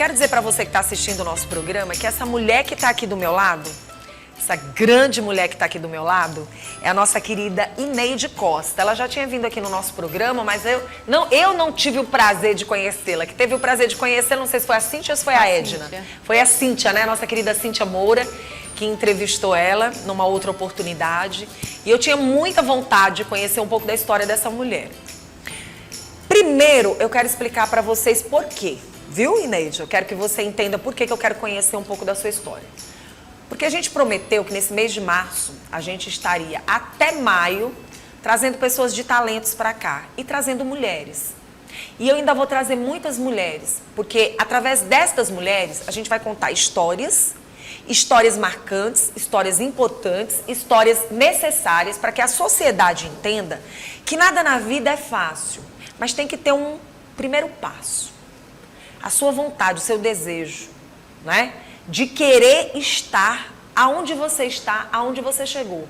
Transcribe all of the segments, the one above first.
quero dizer para você que está assistindo o nosso programa que essa mulher que está aqui do meu lado, essa grande mulher que está aqui do meu lado, é a nossa querida Ineide Costa. Ela já tinha vindo aqui no nosso programa, mas eu não tive o prazer de conhecê-la. Que teve o prazer de conhecê-la, não sei se foi a Cíntia ou se foi a Edna. Cíntia. Foi a Cíntia, né? Nossa querida Cíntia Moura, que entrevistou ela numa outra oportunidade. E eu tinha muita vontade de conhecer um pouco da história dessa mulher. Primeiro, eu quero explicar para vocês por quê. Viu, Ineide? Eu quero que você entenda por que eu quero conhecer um pouco da sua história. Porque a gente prometeu que nesse mês de março, a gente estaria até maio trazendo pessoas de talentos para cá e trazendo mulheres. E eu ainda vou trazer muitas mulheres, porque através destas mulheres, a gente vai contar histórias marcantes, histórias importantes, histórias necessárias para que a sociedade entenda que nada na vida é fácil, mas tem que ter um primeiro passo. A sua vontade, o seu desejo, né? De querer estar aonde você está, aonde você chegou.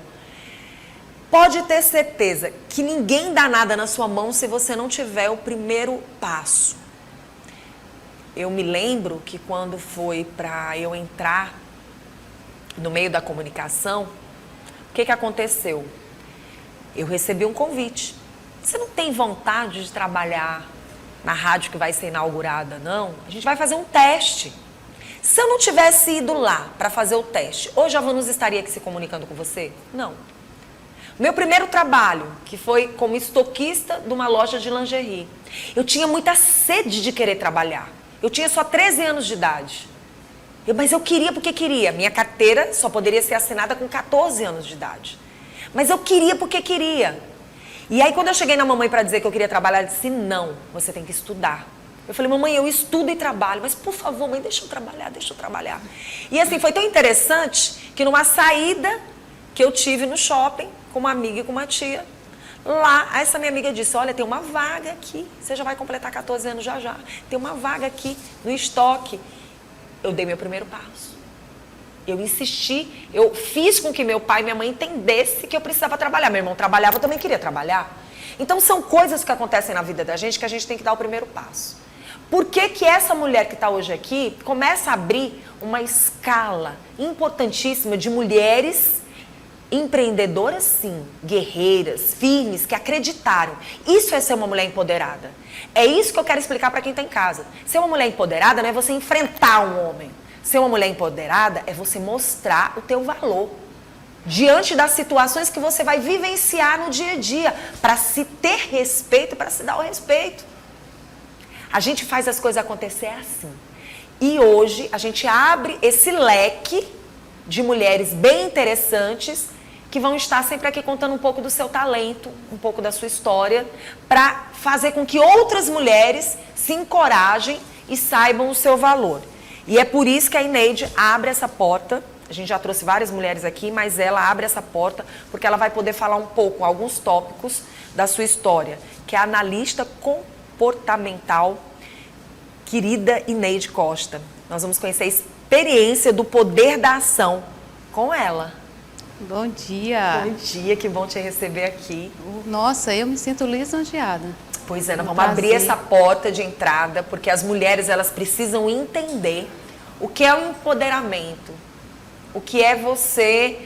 Pode ter certeza que ninguém dá nada na sua mão se você não tiver o primeiro passo. Eu me lembro que quando foi para eu entrar no meio da comunicação, o que aconteceu? Eu recebi um convite. Você não tem vontade de trabalhar na rádio que vai ser inaugurada, não? A gente vai fazer um teste. Se eu não tivesse ido lá para fazer o teste, hoje a Vanusa estaria aqui se comunicando com você? Não. Meu primeiro trabalho, que foi como estoquista de uma loja de lingerie. Eu tinha muita sede de querer trabalhar. Eu tinha só 13 anos de idade. Mas eu queria porque queria. Minha carteira só poderia ser assinada com 14 anos de idade. Mas eu queria porque queria. E aí quando eu cheguei na mamãe para dizer que eu queria trabalhar, ela disse, não, você tem que estudar. Eu falei, mamãe, eu estudo e trabalho, mas por favor, mãe, deixa eu trabalhar. E assim, foi tão interessante que numa saída que eu tive no shopping, com uma amiga e com uma tia, lá, essa minha amiga disse, olha, tem uma vaga aqui, você já vai completar 14 anos já, tem uma vaga aqui no estoque. Eu dei meu primeiro passo. Eu insisti, eu fiz com que meu pai e minha mãe entendessem que eu precisava trabalhar. Meu irmão trabalhava, eu também queria trabalhar. Então são coisas que acontecem na vida da gente que a gente tem que dar o primeiro passo. Por que essa mulher que está hoje aqui começa a abrir uma escala importantíssima de mulheres empreendedoras, sim, guerreiras, firmes, que acreditaram. Isso é ser uma mulher empoderada. É isso que eu quero explicar para quem está em casa. Ser uma mulher empoderada não é você enfrentar um homem. Ser uma mulher empoderada é você mostrar o teu valor diante das situações que você vai vivenciar no dia a dia, para se ter respeito, para se dar o respeito. A gente faz as coisas acontecer assim. E hoje a gente abre esse leque de mulheres bem interessantes que vão estar sempre aqui contando um pouco do seu talento, um pouco da sua história, para fazer com que outras mulheres se encorajem e saibam o seu valor. E é por isso que a Ineide abre essa porta. A gente já trouxe várias mulheres aqui, mas ela abre essa porta porque ela vai poder falar um pouco, alguns tópicos da sua história, que é a analista comportamental, querida Ineide Costa. Nós vamos conhecer a experiência do poder da ação com ela. Bom dia. Bom dia, que bom te receber aqui. Nossa, eu me sinto lisonjeada. Pois é, nós vamos abrir essa porta de entrada, porque as mulheres, elas precisam entender o que é o empoderamento, o que é você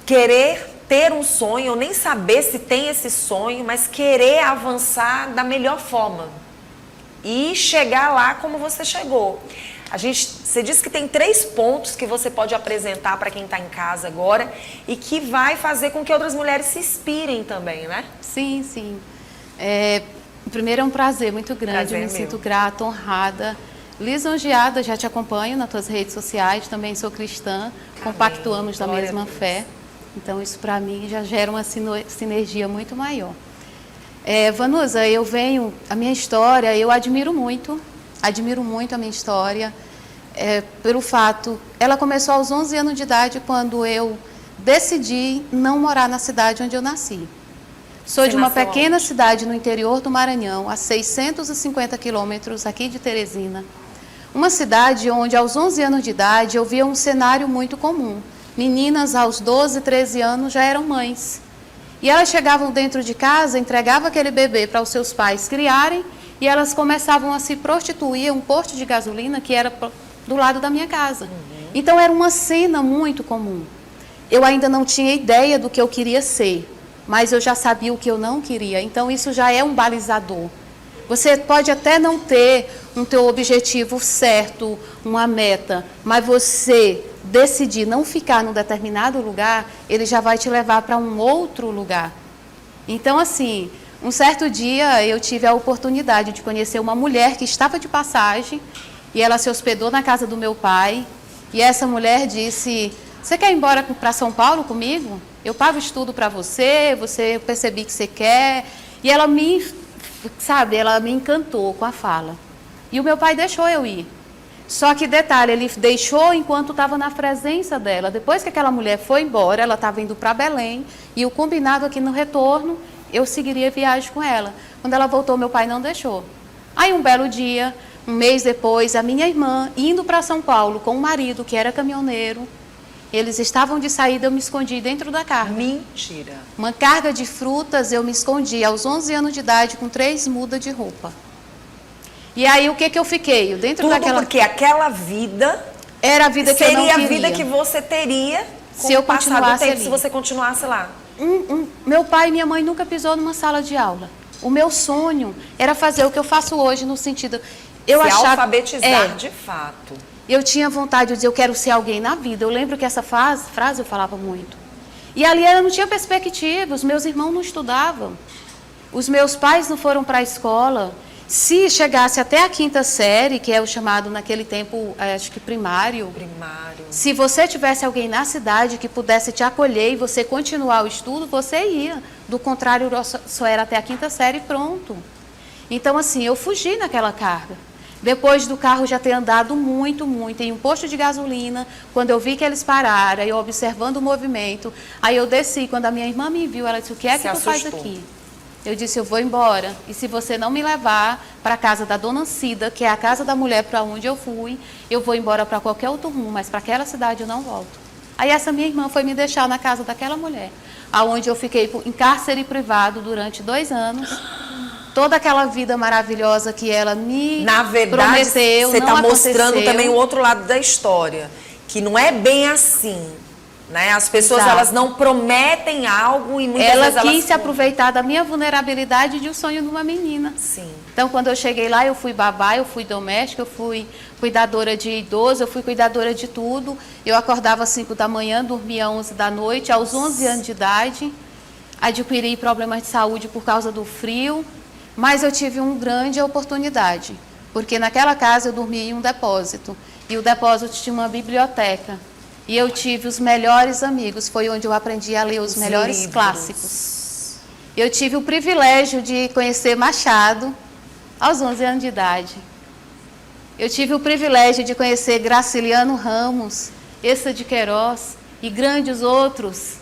querer ter um sonho, ou nem saber se tem esse sonho, mas querer avançar da melhor forma e chegar lá como você chegou. Você disse que tem 3 pontos que você pode apresentar para quem está em casa agora e que vai fazer com que outras mulheres se inspirem também, né? Sim, sim. Primeiro é um prazer muito grande, eu me sinto grata, honrada, lisonjeada, já te acompanho nas tuas redes sociais, também sou cristã, compactuamos da mesma fé, então isso para mim já gera uma sinergia muito maior. Vanusa, a minha história, eu admiro muito a minha história, pelo fato, ela começou aos 11 anos de idade quando eu decidi não morar na cidade onde eu nasci. Sou de uma pequena cidade no interior do Maranhão, a 650 quilômetros aqui de Teresina. Uma cidade onde aos 11 anos de idade eu via um cenário muito comum. Meninas aos 12, 13 anos já eram mães. E elas chegavam dentro de casa, entregavam aquele bebê para os seus pais criarem e elas começavam a se prostituir, um posto de gasolina que era do lado da minha casa. Então era uma cena muito comum. Eu ainda não tinha ideia do que eu queria ser, mas eu já sabia o que eu não queria. Então isso já é um balizador. Você pode até não ter um teu objetivo certo, uma meta, mas você decidir não ficar num determinado lugar, ele já vai te levar para um outro lugar. Então, assim, um certo dia eu tive a oportunidade de conhecer uma mulher que estava de passagem e ela se hospedou na casa do meu pai. E essa mulher disse: você quer ir embora para São Paulo comigo? Eu pago estudo para você, eu percebi que você quer. E ela ela me encantou com a fala. E o meu pai deixou eu ir. Só que, detalhe, ele deixou enquanto estava na presença dela. Depois que aquela mulher foi embora, ela estava indo para Belém, e o combinado aqui no retorno, eu seguiria a viagem com ela. Quando ela voltou, meu pai não deixou. Aí, um belo dia, um mês depois, a minha irmã, indo para São Paulo com o marido, que era caminhoneiro, eles estavam de saída, eu me escondi dentro da carga. Mentira! Uma carga de frutas, eu me escondi aos 11 anos de idade, com 3 mudas de roupa. E aí, o que eu fiquei? Dentro daquela... porque aquela vida... Era a vida que eu não queria. Seria a vida que você teria se eu continuasse ali. Se você continuasse lá. Meu pai e minha mãe nunca pisou numa sala de aula. O meu sonho era fazer o que eu faço hoje, no sentido... Se alfabetizar de fato. Eu tinha vontade de dizer, eu quero ser alguém na vida. Eu lembro que essa frase eu falava muito. E ali eu não tinha perspectiva, os meus irmãos não estudavam. Os meus pais não foram para a escola. Se chegasse até a 5ª série, que é o chamado naquele tempo, acho que primário. Se você tivesse alguém na cidade que pudesse te acolher e você continuar o estudo, você ia. Do contrário, só era até a 5ª série e pronto. Então, assim, eu fugi naquela carga. Depois do carro já ter andado muito, em um posto de gasolina, quando eu vi que eles pararam, eu observando o movimento, aí eu desci. Quando a minha irmã me viu, ela disse: o que é que tu faz aqui? Eu disse: eu vou embora, e se você não me levar para a casa da dona Cida, que é a casa da mulher para onde eu fui, eu vou embora para qualquer outro rumo, mas para aquela cidade eu não volto. Aí essa minha irmã foi me deixar na casa daquela mulher, aonde eu fiquei em cárcere privado durante 2 anos. Toda aquela vida maravilhosa que ela me prometeu, na verdade, você está mostrando também o outro lado da história, que não é bem assim. Né? As pessoas, elas não prometem algo e muitas vezes ela quis se aproveitar da minha vulnerabilidade e de um sonho de uma menina. Sim. Então, quando eu cheguei lá, eu fui babá, eu fui doméstica, eu fui cuidadora de idoso, eu fui cuidadora de tudo. Eu acordava às 5 da manhã, dormia às 11 da noite. Aos 11 anos de idade, adquiri problemas de saúde por causa do frio. Mas eu tive uma grande oportunidade, porque naquela casa eu dormia em um depósito. E o depósito tinha uma biblioteca. E eu tive os melhores amigos, foi onde eu aprendi a ler os melhores livros. Clássicos. Eu tive o privilégio de conhecer Machado aos 11 anos de idade. Eu tive o privilégio de conhecer Graciliano Ramos, Eça de Queiroz e grandes outros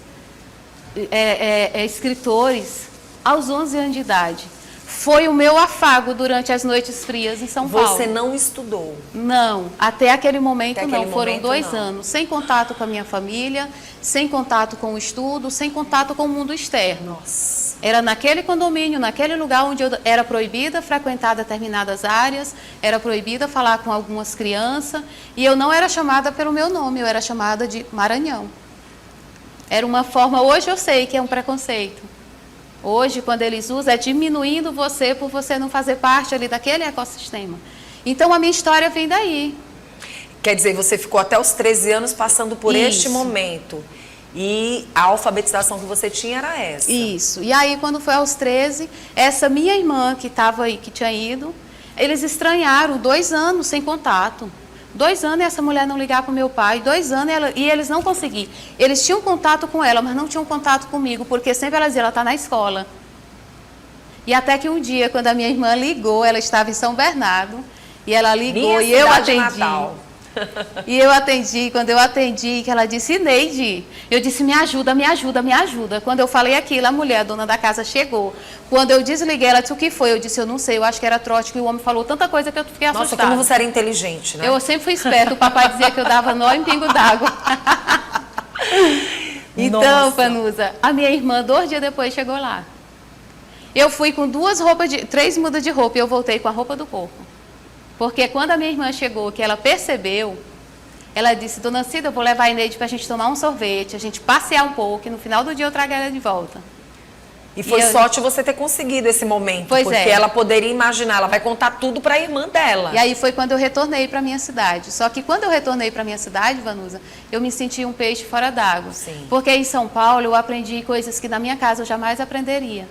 escritores aos 11 anos de idade. Foi o meu afago durante as noites frias em São Paulo. Você não estudou? Não, até aquele momento não. Foram 2 anos, sem contato com a minha família, sem contato com o estudo, sem contato com o mundo externo. Nossa. Era naquele condomínio, naquele lugar onde eu era proibida frequentar determinadas áreas, era proibida falar com algumas crianças, e eu não era chamada pelo meu nome, eu era chamada de Maranhão. Era uma forma, hoje eu sei que é um preconceito. Hoje, quando eles usam, é diminuindo você por você não fazer parte ali daquele ecossistema. Então, a minha história vem daí. Quer dizer, você ficou até os 13 anos passando por este momento. E a alfabetização que você tinha era essa. Isso. E aí, quando foi aos 13, essa minha irmã que estava aí, que tinha ido, eles estranharam 2 anos sem contato. 2 anos e essa mulher não ligar para o meu pai, 2 anos e eles não conseguiram. Eles tinham contato com ela, mas não tinham contato comigo, porque sempre ela dizia, ela está na escola. E até que um dia, quando a minha irmã ligou, ela estava em São Bernardo, e ela ligou e eu atendi. Natal. E eu atendi, quando eu atendi, que ela disse, Neide, eu disse, me ajuda, me ajuda, me ajuda. Quando eu falei aquilo, a mulher, a dona da casa, chegou. Quando eu desliguei, ela disse, o que foi? Eu disse, eu não sei, eu acho que era trote, que o homem falou tanta coisa que eu fiquei assustada. Nossa, como você era inteligente, né? Eu sempre fui esperta, o papai dizia que eu dava nó em pingo d'água. Então, Panusa, a minha irmã, 2 dias depois, chegou lá. Eu fui com 3 mudas de roupa e eu voltei com a roupa do corpo. Porque quando a minha irmã chegou, que ela percebeu, ela disse, dona Cida, eu vou levar a Ineide para a gente tomar um sorvete, a gente passear um pouco, e no final do dia eu trago ela de volta. E foi sorte você ter conseguido esse momento, pois porque ela poderia imaginar, ela vai contar tudo para a irmã dela. E aí foi quando eu retornei para minha cidade. Só que quando eu retornei para minha cidade, Vanusa, eu me senti um peixe fora d'água. Porque em São Paulo eu aprendi coisas que na minha casa eu jamais aprenderia.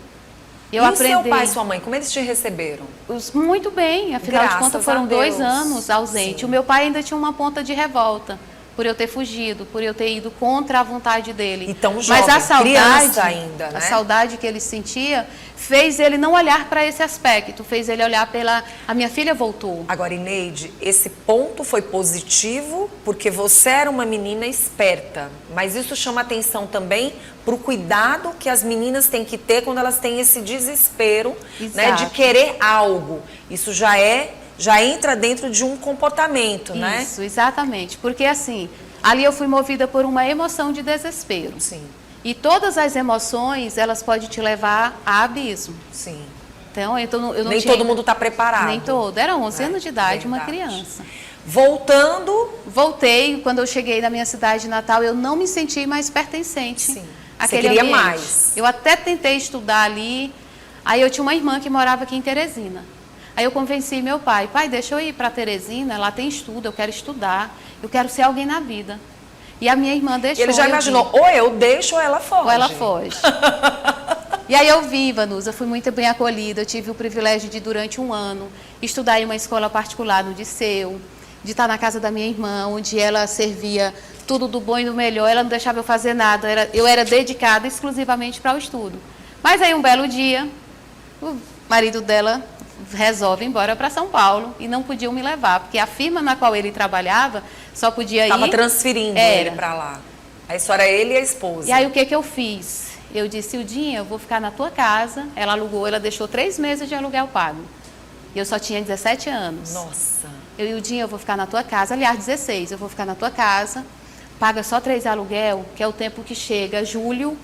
E o seu pai e sua mãe, como eles te receberam? Muito bem, afinal de contas foram 2 anos ausente. Sim. O meu pai ainda tinha uma ponta de revolta por eu ter fugido, por eu ter ido contra a vontade dele. Então, jovem, mas a saudade ainda, né? A saudade que ele sentia fez ele não olhar para esse aspecto, fez ele olhar a minha filha voltou. Agora, Ineide, esse ponto foi positivo porque você era uma menina esperta, mas isso chama atenção também para o cuidado que as meninas têm que ter quando elas têm esse desespero, né, de querer algo. Isso já entra dentro de um comportamento, né? Isso, exatamente. Porque assim, ali eu fui movida por uma emoção de desespero. Sim. E todas as emoções, elas podem te levar a abismo. Sim. Então, eu não nem todo mundo está preparado. Nem todo. Era 11 anos de idade, uma criança. Voltei. Quando eu cheguei na minha cidade natal, eu não me senti mais pertencente. Sim. Você queria ambiente. Mais. Eu até tentei estudar ali. Aí eu tinha uma irmã que morava aqui em Teresina. Aí eu convenci meu pai, deixa eu ir para Teresina, lá tem estudo, eu quero estudar, eu quero ser alguém na vida. E a minha irmã deixou. E ele já imaginou, ou eu deixo ou ela foge. Ou ela foge. E aí eu vi, Vanusa, fui muito bem acolhida, eu tive o privilégio de, durante 1 ano, estudar em uma escola particular no Disseu, de estar na casa da minha irmã, onde ela servia tudo do bom e do melhor, ela não deixava eu fazer nada, eu era dedicada exclusivamente para o estudo. Mas aí um belo dia, o marido dela resolve ir embora para São Paulo e não podiam me levar, porque a firma na qual ele trabalhava só podia ir... Estava transferindo ele para lá. Aí só era ele e a esposa. E aí o que eu fiz? Eu disse, Ildinha, eu vou ficar na tua casa. Ela alugou, ela deixou 3 meses de aluguel pago. E eu só tinha 17 anos. Nossa. Ildinha, eu vou ficar na tua casa. Aliás, 16, eu vou ficar na tua casa. Paga só 3 aluguel, que é o tempo que chega julho,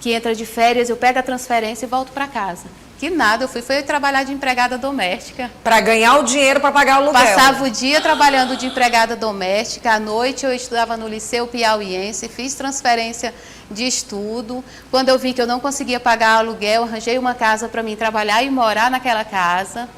que entra de férias, eu pego a transferência e volto para casa. Que nada, eu fui trabalhar de empregada doméstica. Para ganhar o dinheiro para pagar o aluguel. Passava o dia trabalhando de empregada doméstica, à noite eu estudava no Liceu Piauiense, fiz transferência de estudo. Quando eu vi que eu não conseguia pagar o aluguel, arranjei uma casa para mim trabalhar e morar naquela casa.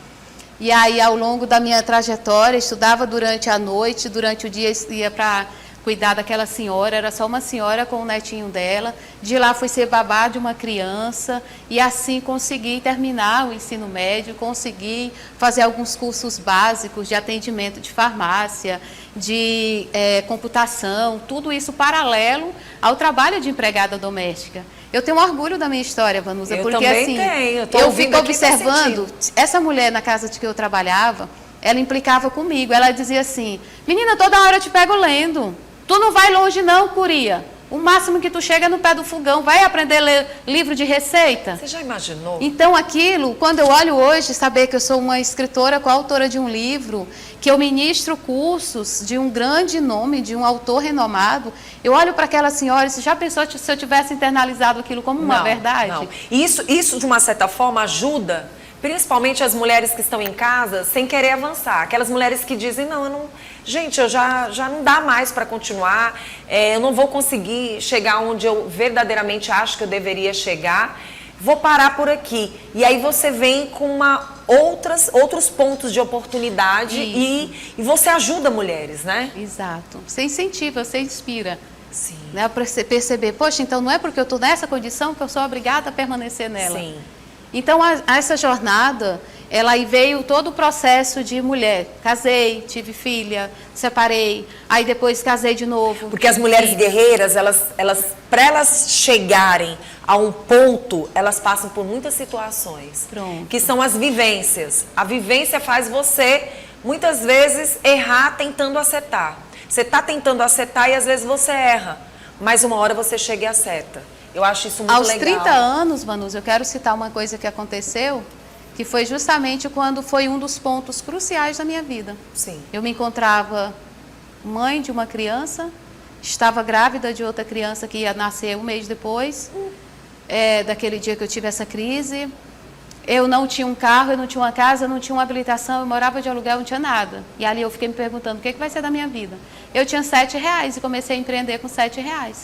E aí, ao longo da minha trajetória, estudava durante a noite, durante o dia ia para cuidar daquela senhora, era só uma senhora com o netinho dela. De lá fui ser babá de uma criança e assim consegui terminar o ensino médio, consegui fazer alguns cursos básicos de atendimento de farmácia, de computação, tudo isso paralelo ao trabalho de empregada doméstica. Eu tenho orgulho da minha história, Vanusa, porque assim, eu fico observando, essa mulher na casa de que eu trabalhava, ela implicava comigo, ela dizia assim, menina, toda hora eu te pego lendo. Tu não vai longe não, Curia. O máximo que tu chega é no pé do fogão. Vai aprender a ler livro de receita? Você já imaginou? Então aquilo, quando eu olho hoje, saber que eu sou uma escritora, coautora de um livro, que eu ministro cursos de um grande nome, de um autor renomado, eu olho para aquela senhora e já pensou se eu tivesse internalizado aquilo como uma verdade? Não. Isso, de uma certa forma, ajuda, principalmente as mulheres que estão em casa, sem querer avançar. Aquelas mulheres que dizem, gente, eu já não dá mais para continuar, eu não vou conseguir chegar onde eu verdadeiramente acho que eu deveria chegar, vou parar por aqui. E aí você vem com outros pontos de oportunidade e você ajuda mulheres, né? Exato. Você incentiva, você inspira. Sim. Né, para perceber, poxa, então não é porque eu estou nessa condição que eu sou obrigada a permanecer nela. Sim. Então, essa jornada, ela aí veio todo o processo de mulher. Casei, tive filha, separei, aí depois casei de novo. Porque as mulheres guerreiras, para elas chegarem a um ponto, elas passam por muitas situações. Pronto. Que são as vivências. A vivência faz você, muitas vezes, errar tentando acertar. Você está tentando acertar e às vezes você erra, mas uma hora você chega e acerta. Eu acho isso muito legal. Aos 30 anos, Vanusa, eu quero citar uma coisa que aconteceu, que foi justamente quando foi um dos pontos cruciais da minha vida. Sim. Eu me encontrava mãe de uma criança, estava grávida de outra criança que ia nascer um mês depois, daquele dia que eu tive essa crise. Eu não tinha um carro, eu não tinha uma casa, eu não tinha uma habilitação, eu morava de aluguel, não tinha nada. E ali eu fiquei me perguntando, o que vai ser da minha vida? Eu tinha R$7 e comecei a empreender com R$7.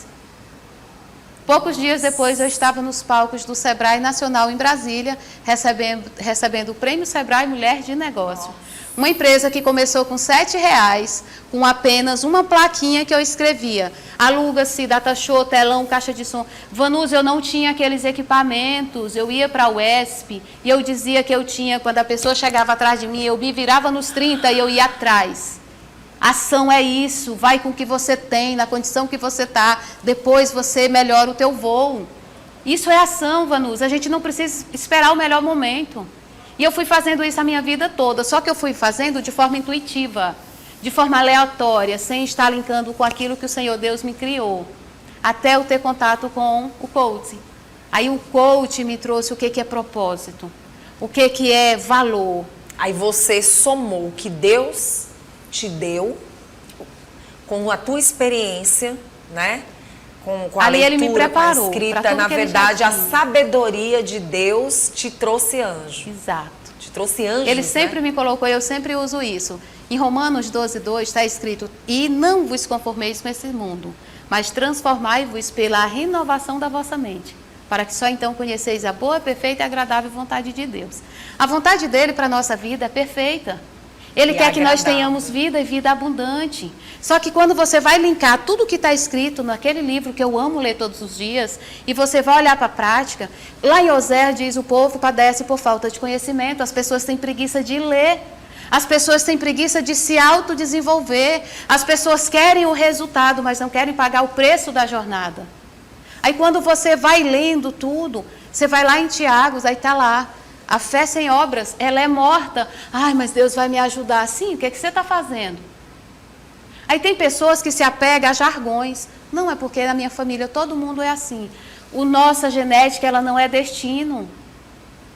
Poucos dias depois eu estava nos palcos do Sebrae Nacional em Brasília, recebendo o Prêmio Sebrae Mulher de Negócio. Uma empresa que começou com R$7, com apenas uma plaquinha que eu escrevia. Aluga-se, data show, telão, caixa de som. Vanus, eu não tinha aqueles equipamentos, eu ia para a UESP e eu dizia que eu tinha, quando a pessoa chegava atrás de mim, eu me virava nos 30 e eu ia atrás. Ação é isso, vai com o que você tem, na condição que você está, depois você melhora o teu voo. Isso é ação, Vanus, a gente não precisa esperar o melhor momento. E eu fui fazendo isso a minha vida toda, só que eu fui fazendo de forma intuitiva, de forma aleatória, sem estar linkando com aquilo que o Senhor Deus me criou, até eu ter contato com o coaching. Aí o coaching me trouxe o que é propósito, o que é valor. Aí você somou o que Deus te deu com a tua experiência, né? Com a ali leitura, ele me preparou, com a escrita, na verdade, a sabedoria de Deus te trouxe anjo. Exato. Te trouxe anjos, Ele sempre me colocou, eu sempre uso isso. Em Romanos 12:2 está escrito, e não vos conformeis com esse mundo, mas transformai-vos pela renovação da vossa mente, para que só então conheceis a boa, perfeita e agradável vontade de Deus. A vontade dele para a nossa vida é perfeita. Ele quer que nós tenhamos vida e vida abundante. Só que quando você vai linkar tudo que está escrito naquele livro que eu amo ler todos os dias, e você vai olhar para a prática, lá em Oséias diz, o povo padece por falta de conhecimento, as pessoas têm preguiça de ler, as pessoas têm preguiça de se autodesenvolver, as pessoas querem o resultado, mas não querem pagar o preço da jornada. Aí quando você vai lendo tudo, você vai lá em Tiago, aí está lá, a fé sem obras, ela é morta. Ai, mas Deus vai me ajudar. Sim, o que você está fazendo? Aí tem pessoas que se apegam a jargões. Não, é porque na minha família todo mundo é assim. Nossa genética, ela não é destino.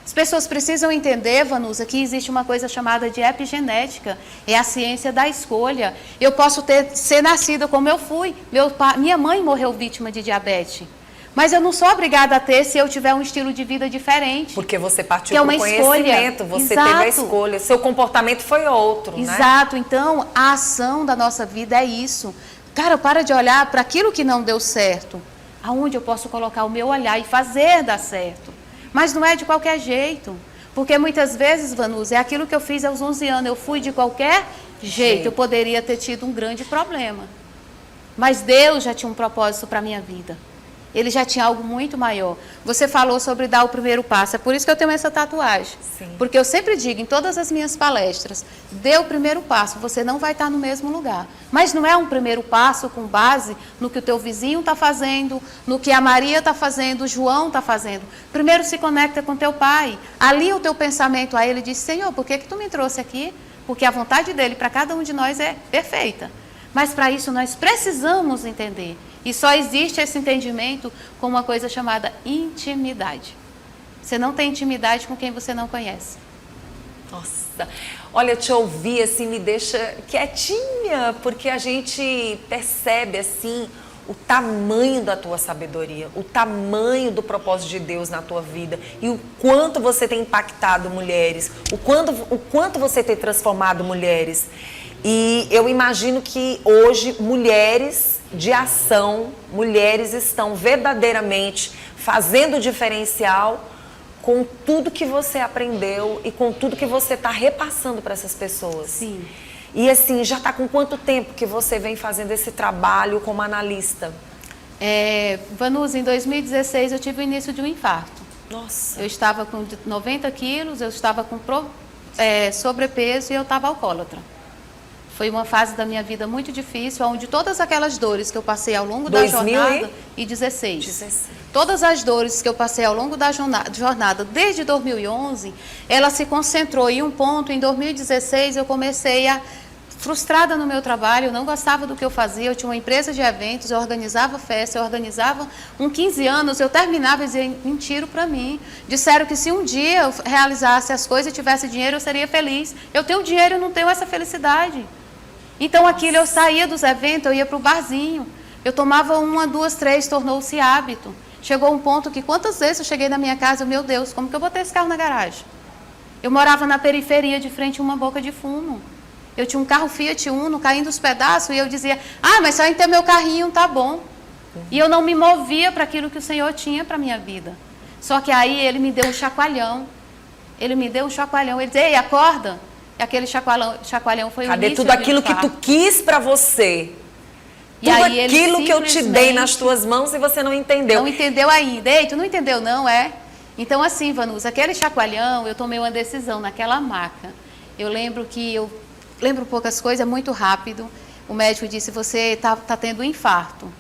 As pessoas precisam entender, Vanusa, que existe uma coisa chamada de epigenética. É a ciência da escolha. Eu posso ser nascida como eu fui. Minha mãe morreu vítima de diabetes. Mas eu não sou obrigada a ter se eu tiver um estilo de vida diferente. Porque você partiu do conhecimento, você teve a escolha, seu comportamento foi outro, né? Exato, então a ação da nossa vida é isso. Cara, para de olhar para aquilo que não deu certo. Aonde eu posso colocar o meu olhar e fazer dar certo. Mas não é de qualquer jeito. Porque muitas vezes, Vanusa, é aquilo que eu fiz aos 11 anos. Eu fui de qualquer jeito, eu poderia ter tido um grande problema. Mas Deus já tinha um propósito para a minha vida. Ele já tinha algo muito maior. Você falou sobre dar o primeiro passo. É por isso que eu tenho essa tatuagem. Sim. Porque eu sempre digo em todas as minhas palestras, dê o primeiro passo, você não vai estar no mesmo lugar. Mas não é um primeiro passo com base no que o teu vizinho está fazendo, no que a Maria está fazendo, o João está fazendo. Primeiro se conecta com teu pai. Ali o teu pensamento a ele diz, Senhor, por que tu me trouxe aqui? Porque a vontade dele para cada um de nós é perfeita. Mas para isso nós precisamos entender. E só existe esse entendimento com uma coisa chamada intimidade. Você não tem intimidade com quem você não conhece. Nossa, olha, te ouvir assim me deixa quietinha, porque a gente percebe assim o tamanho da tua sabedoria, o tamanho do propósito de Deus na tua vida e o quanto você tem impactado mulheres, o quanto você tem transformado mulheres. E eu imagino que hoje mulheres de ação, mulheres estão verdadeiramente fazendo diferencial com tudo que você aprendeu e com tudo que você está repassando para essas pessoas. Sim. E assim, já está com quanto tempo que você vem fazendo esse trabalho como analista? Vanusa, em 2016 eu tive o início de um infarto. Nossa. Eu estava com 90 quilos, eu estava com sobrepeso e eu estava alcoólatra. Foi uma fase da minha vida muito difícil, onde todas aquelas dores que eu passei ao longo da jornada... 2016. Todas as dores que eu passei ao longo da jornada, desde 2011, ela se concentrou em um ponto. Em 2016, eu comecei frustrada no meu trabalho, eu não gostava do que eu fazia, eu tinha uma empresa de eventos, eu organizava festa, eu organizava 15 anos, eu terminava e dizia, mentira para mim. Disseram que se um dia eu realizasse as coisas e tivesse dinheiro, eu seria feliz. Eu tenho dinheiro e não tenho essa felicidade. Então aquilo, eu saía dos eventos, eu ia para o barzinho, eu tomava 1, 2, 3, tornou-se hábito. Chegou um ponto que quantas vezes eu cheguei na minha casa, meu Deus, como que eu botei esse carro na garagem? Eu morava na periferia, de frente a uma boca de fumo. Eu tinha um carro Fiat Uno caindo os pedaços e eu dizia, mas só em ter meu carrinho tá bom. E eu não me movia para aquilo que o Senhor tinha para a minha vida. Só que aí ele me deu um chacoalhão. Ele me deu um chacoalhão. Ele disse, ei, acorda. E aquele chacoalhão foi o início. Cadê tudo aquilo que tu quis para você? E tudo aí aquilo que eu te dei nas tuas mãos e você não entendeu. Não entendeu ainda. Ei, tu não entendeu não, é? Então assim, Vanusa, aquele chacoalhão, eu tomei uma decisão naquela maca. Eu lembro poucas coisas, é muito rápido. O médico disse, você tá tendo um infarto.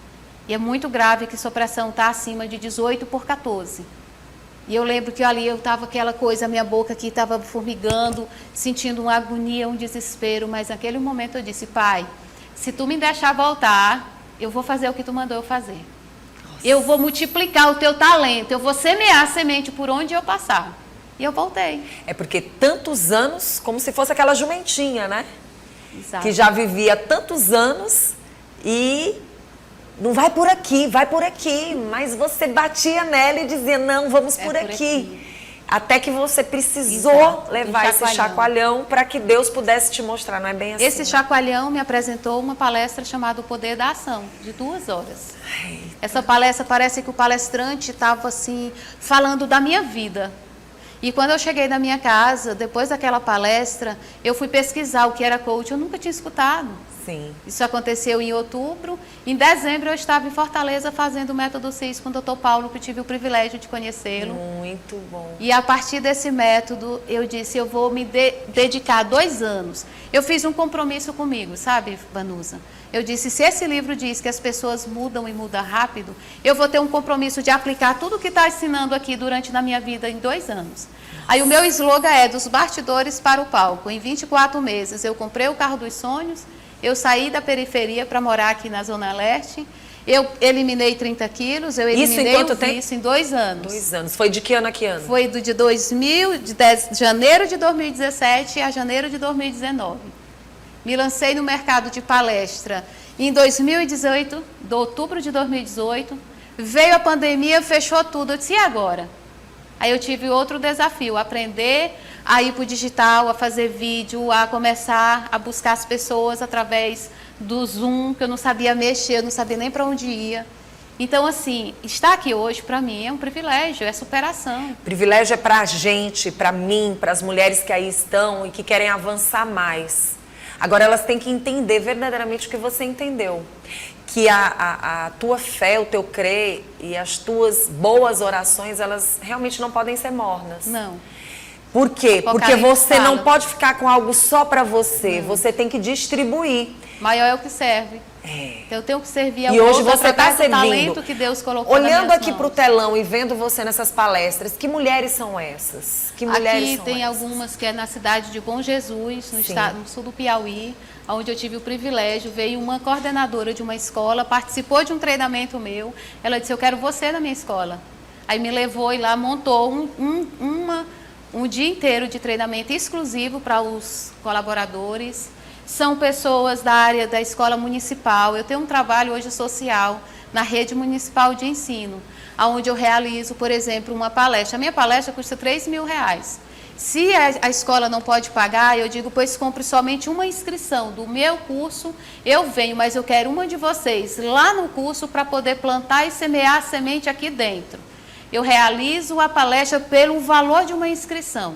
E é muito grave que sua pressão está acima de 18/14. E eu lembro que ali eu estava aquela coisa, a minha boca aqui estava formigando, sentindo uma agonia, um desespero. Mas naquele momento eu disse, Pai, se tu me deixar voltar, eu vou fazer o que tu mandou eu fazer. Nossa. Eu vou multiplicar o teu talento, eu vou semear a semente por onde eu passar. E eu voltei. É porque tantos anos, como se fosse aquela jumentinha, né? Exato. Que já vivia tantos anos e não vai por aqui, mas você batia nela e dizia, não, vamos por aqui. Até que você precisou levar esse chacoalhão para que Deus pudesse te mostrar, não é bem assim? Esse chacoalhão me apresentou uma palestra chamada O Poder da Ação, de 2 horas. Eita. Essa palestra, parece que o palestrante estava assim, falando da minha vida. E quando eu cheguei na minha casa, depois daquela palestra, eu fui pesquisar o que era coach, eu nunca tinha escutado. Sim. Isso aconteceu em outubro. Em dezembro eu estava em Fortaleza fazendo o método CIS com o Dr. Paulo, que tive o privilégio de conhecê-lo. Muito bom. E a partir desse método, eu disse, eu vou me dedicar 2 anos. Eu fiz um compromisso comigo, sabe, Vanusa? Eu disse, se esse livro diz que as pessoas mudam e mudam rápido, eu vou ter um compromisso de aplicar tudo o que está ensinando aqui durante na minha vida em 2 anos. Aí o meu slogan é, dos bastidores para o palco. Em 24 meses eu comprei o carro dos sonhos, eu saí da periferia para morar aqui na Zona Leste, eu eliminei 30 quilos, eu eliminei isso em 2 anos. 2 anos. Foi de que ano a que ano? Foi de janeiro de 2017 a janeiro de 2019. Me lancei no mercado de palestra em 2018, de outubro de 2018. Veio a pandemia, fechou tudo. Eu disse, e agora? Aí eu tive outro desafio, aprender a ir para o digital, a fazer vídeo, a começar a buscar as pessoas através do Zoom, que eu não sabia mexer, eu não sabia nem para onde ia. Então, assim, estar aqui hoje, para mim, é um privilégio, é superação. Privilégio é para a gente, para mim, para as mulheres que aí estão e que querem avançar mais. Agora, elas têm que entender verdadeiramente o que você entendeu. Que a tua fé, o teu crer e as tuas boas orações, elas realmente não podem ser mornas. Não. Por quê? Porque você não pode ficar com algo só para você. Você tem que distribuir. Maior é o que serve. Então, eu tenho que servir ao outro. E hoje você está servindo. Talento que Deus colocou olhando aqui para o telão e vendo você nessas palestras, que mulheres são essas? Que mulheres aqui tem algumas que é na cidade de Bom Jesus, no sul do Piauí, onde eu tive o privilégio, veio uma coordenadora de uma escola, participou de um treinamento meu, ela disse, eu quero você na minha escola. Aí me levou e lá montou um dia inteiro de treinamento exclusivo para os colaboradores. São pessoas da área da escola municipal. Eu tenho um trabalho hoje social na rede municipal de ensino, onde eu realizo, por exemplo, uma palestra. A minha palestra custa R$3.000. Se a escola não pode pagar, eu digo, pois compre somente uma inscrição do meu curso, eu venho, mas eu quero uma de vocês lá no curso para poder plantar e semear a semente aqui dentro. Eu realizo a palestra pelo valor de uma inscrição.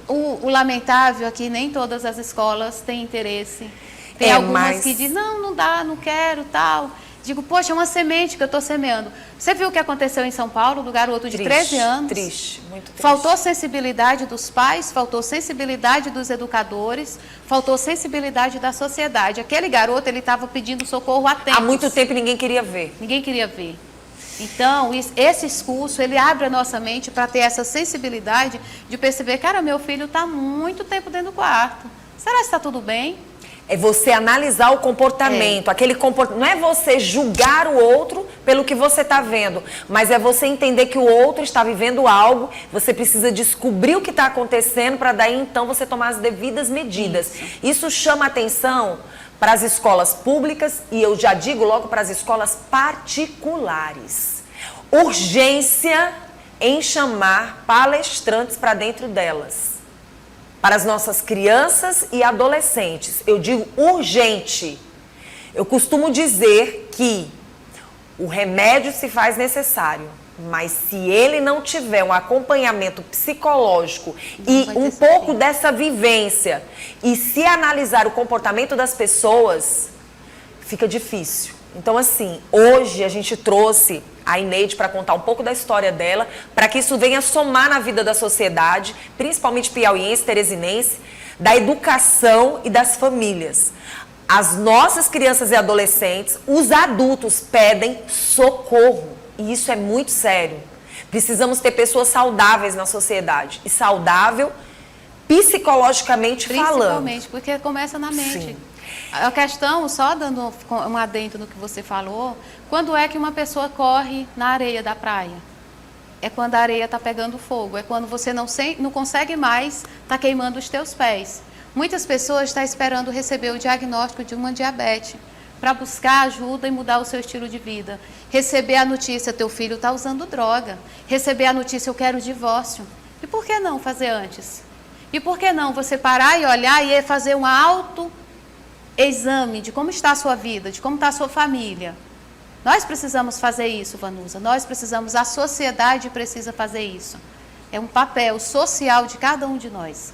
O lamentável é que nem todas as escolas têm interesse. Tem algumas que dizem, não dá, não quero, tal. Digo, poxa, é uma semente que eu estou semeando. Você viu o que aconteceu em São Paulo, do garoto de 13 anos? Triste, muito triste. Faltou sensibilidade dos pais, faltou sensibilidade dos educadores, faltou sensibilidade da sociedade. Aquele garoto, ele estava pedindo socorro há tempos. Há muito tempo ninguém queria ver. Ninguém queria ver. Então, esse curso, ele abre a nossa mente para ter essa sensibilidade de perceber, cara, meu filho está muito tempo dentro do quarto. Será que está tudo bem? É você analisar o comportamento. Aquele comportamento. Não é você julgar o outro pelo que você está vendo, mas é você entender que o outro está vivendo algo, você precisa descobrir o que está acontecendo para daí então você tomar as devidas medidas. Isso chama atenção para as escolas públicas e eu já digo logo para as escolas particulares. urgência em chamar palestrantes para dentro delas. Para as nossas crianças e adolescentes. Eu digo urgente. Eu costumo dizer que o remédio se faz necessário, mas se ele não tiver um acompanhamento psicológico e um pouco dessa vivência e se analisar o comportamento das pessoas, fica difícil. Então, assim, hoje a gente trouxe a Ineide para contar um pouco da história dela, para que isso venha somar na vida da sociedade, principalmente piauiense, teresinense, da educação e das famílias. As nossas crianças e adolescentes, os adultos pedem socorro. E isso é muito sério. Precisamos ter pessoas saudáveis na sociedade. E saudável psicologicamente falando. Principalmente, porque começa na mente. Sim. A questão, só dando um adendo no que você falou, quando é que uma pessoa corre na areia da praia? É quando a areia está pegando fogo, é quando você não consegue mais, está queimando os teus pés. Muitas pessoas estão esperando receber o diagnóstico de uma diabetes para buscar ajuda e mudar o seu estilo de vida. Receber a notícia, teu filho está usando droga. Receber a notícia, eu quero divórcio. E por que não fazer antes? E por que não você parar e olhar e fazer um autoexame de como está a sua vida, de como está a sua família? Nós precisamos fazer isso, Vanusa. Nós precisamos, a sociedade precisa fazer isso. É um papel social de cada um de nós.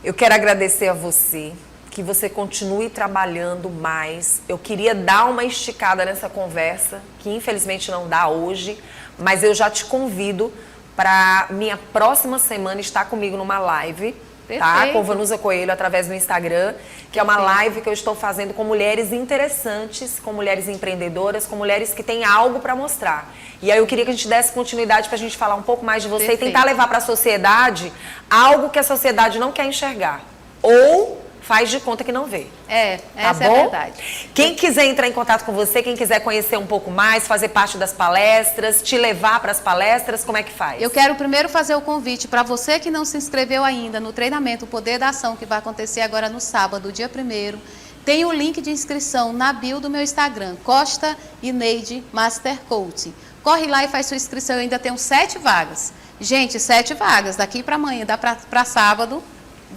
Eu quero agradecer a você, que você continue trabalhando mais. Eu queria dar uma esticada nessa conversa, que infelizmente não dá hoje, mas eu já te convido para minha próxima semana estar comigo numa live, tá? Com Vanusa Coelho, através do Instagram, que é uma live que eu estou fazendo com mulheres interessantes, com mulheres empreendedoras, com mulheres que têm algo para mostrar. E aí eu queria que a gente desse continuidade para a gente falar um pouco mais de você e tentar levar para a sociedade algo que a sociedade não quer enxergar. Ou faz de conta que não vê. Essa é a verdade. Quem quiser entrar em contato com você, quem quiser conhecer um pouco mais, fazer parte das palestras, te levar para as palestras, como é que faz? Eu quero primeiro fazer o convite para você que não se inscreveu ainda no treinamento O Poder da Ação, que vai acontecer agora no sábado, dia 1º. Tem o link de inscrição na bio do meu Instagram, Costa Ineide Master Coaching. Corre lá e faz sua inscrição, eu ainda tenho 7 vagas. Gente, 7 vagas, daqui para amanhã, dá para sábado,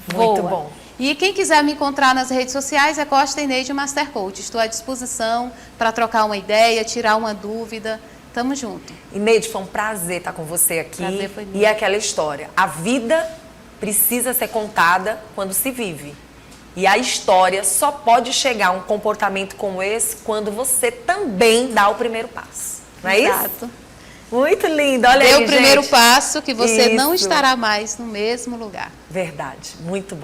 voa. Muito bom. E quem quiser me encontrar nas redes sociais é Costa Ineide Master Coach. Estou à disposição para trocar uma ideia, tirar uma dúvida. Tamo junto. Ineide, foi um prazer estar com você aqui. Prazer foi meu. E aquela história, a vida precisa ser contada quando se vive. E a história só pode chegar a um comportamento como esse quando você também dá o primeiro passo. Não é Exato. Isso? Muito lindo, olha aí, Dê o primeiro gente. passo que você não Isso. estará mais no mesmo lugar. Verdade, muito bom.